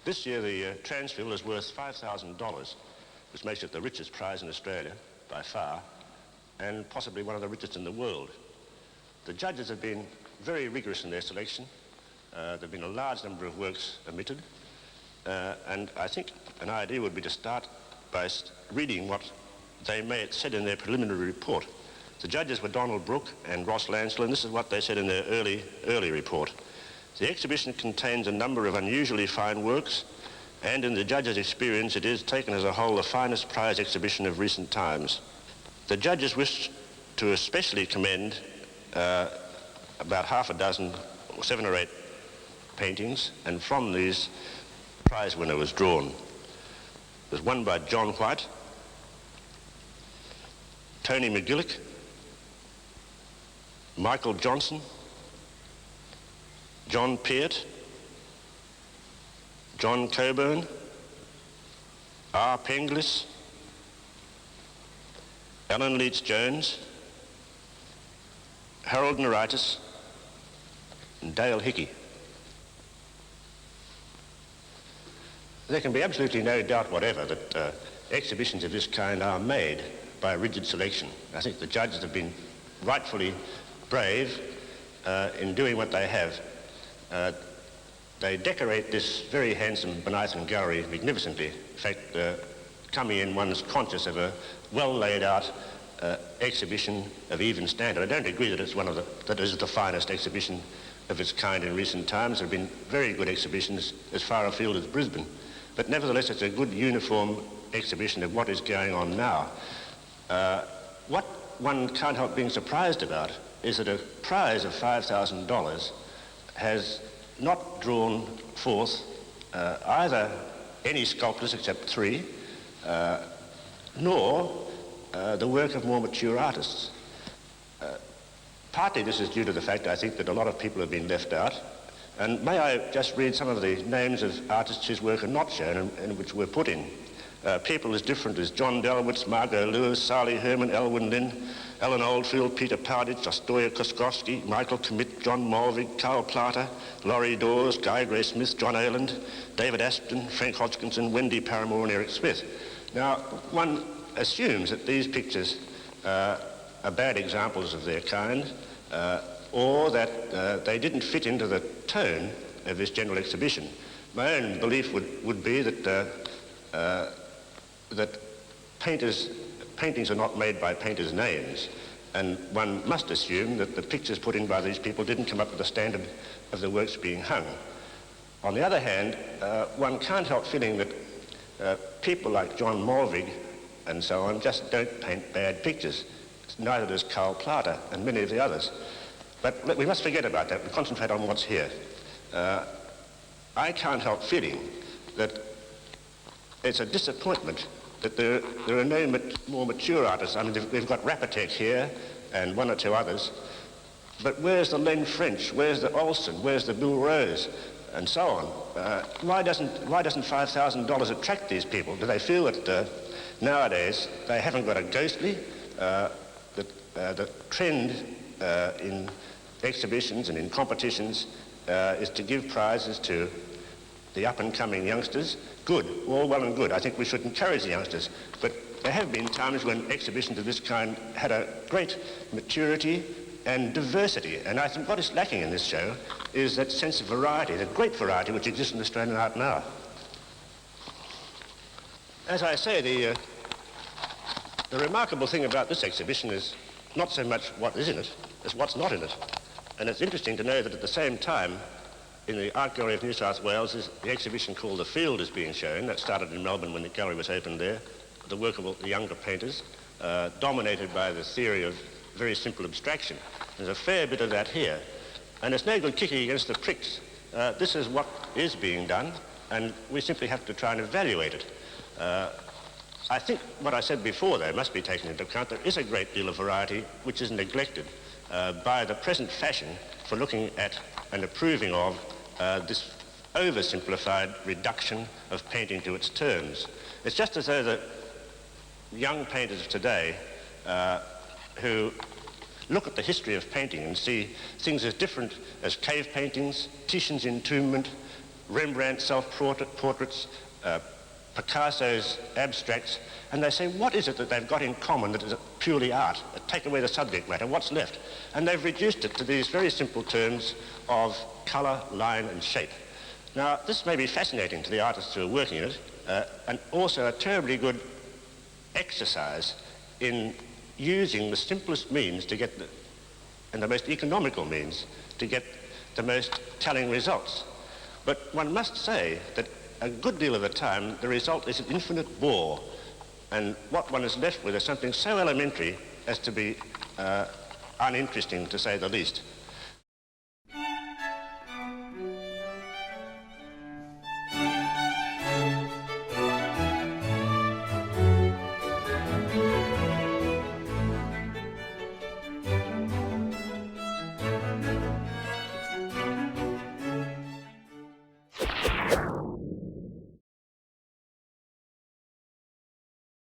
This year the Transfield is worth $5,000, which makes it the richest prize in Australia by far, and possibly one of the richest in the world. The judges have been very rigorous in their selection. There have been a large number of works omitted, and I think an idea would be to start by reading what they said in their preliminary report. The judges were Donald Brooke and Ross Lansell, and this is what they said in their early report. The exhibition contains a number of unusually fine works, and in the judges' experience it is, taken as a whole, the finest prize exhibition of recent times. The judges wish to especially commend about half a dozen, or 7 or 8 paintings, and from these, prize winner was drawn. There's one by John White, Tony McGillick, Michael Johnson, John Peart, John Coburn, R. Penglis, Alan Leach-Jones, Harold Naritis, and Dale Hickey. There can be absolutely no doubt whatever that exhibitions of this kind are made by rigid selection. I think the judges have been rightfully brave in doing what they have. They decorate this very handsome Bonython Gallery magnificently. In fact, coming in, one's conscious of a well laid out exhibition of even standard. I don't agree that that is the finest exhibition of its kind in recent times. There have been very good exhibitions as far afield as Brisbane, but nevertheless it's a good uniform exhibition of what is going on now. What one can't help being surprised about is that a prize of $5,000 has not drawn forth either any sculptors except 3, nor the work of more mature artists. Partly this is due to the fact, I think, that a lot of people have been left out. And may I just read some of the names of artists whose work are not shown and which were put in. People as different as John Delwitz, Margot Lewis, Sally Herman, Elwyn Lynn, Alan Oldfield, Peter Powditch, Ostoya Koskowski, Michael Commit, John Mulvig, Karl Plater, Laurie Dawes, Guy Gray Smith, John Ayland, David Aspden, Frank Hodgkinson, Wendy Paramore and Eric Smith. Now, one assumes that these pictures are bad examples of their kind, or that they didn't fit into the tone of this general exhibition. My own belief would be that that paintings are not made by painters' names, and one must assume that the pictures put in by these people didn't come up to the standard of the works being hung. On the other hand, one can't help feeling that people like John Mulvig and so on just don't paint bad pictures. Neither does Karl Plater and many of the others. But we must forget about that and concentrate on what's here. I can't help feeling that it's a disappointment that there are no more mature artists. I mean, we've got Rapatek here and 1 or 2 others, but where's the Len French? Where's the Olsen? Where's the Bill Rose? And so on. Why doesn't $5,000 attract these people? Do they feel that nowadays they haven't got a ghostly? The trend in exhibitions and in competitions is to give prizes to the up-and-coming youngsters. Good, all well and good. I think we should encourage the youngsters. But there have been times when exhibitions of this kind had a great maturity and diversity. And I think what is lacking in this show is that sense of variety, the great variety which exists in Australian art now. As I say, the remarkable thing about this exhibition is not so much what is in it as what's not in it. And it's interesting to know that at the same time, in the Art Gallery of New South Wales, the exhibition called The Field is being shown. That started in Melbourne when the gallery was opened there. The work of the younger painters, dominated by the theory of very simple abstraction. There's a fair bit of that here. And it's no good kicking against the pricks. This is what is being done, and we simply have to try and evaluate it. I think what I said before, though, must be taken into account. There is a great deal of variety which is neglected by the present fashion for looking at and approving of this oversimplified reduction of painting to its terms. It's just as though the young painters of today who look at the history of painting and see things as different as cave paintings, Titian's entombment, Rembrandt's self-portraits, Picasso's abstracts, and they say, what is it that they've got in common that is purely art? Take away the subject matter, what's left? And they've reduced it to these very simple terms of colour, line and shape. Now, this may be fascinating to the artists who are working in it, and also a terribly good exercise in using the simplest means to get and the most economical means to get the most telling results. But one must say that a good deal of the time the result is an infinite bore, and what one is left with is something so elementary as to be uninteresting, to say the least.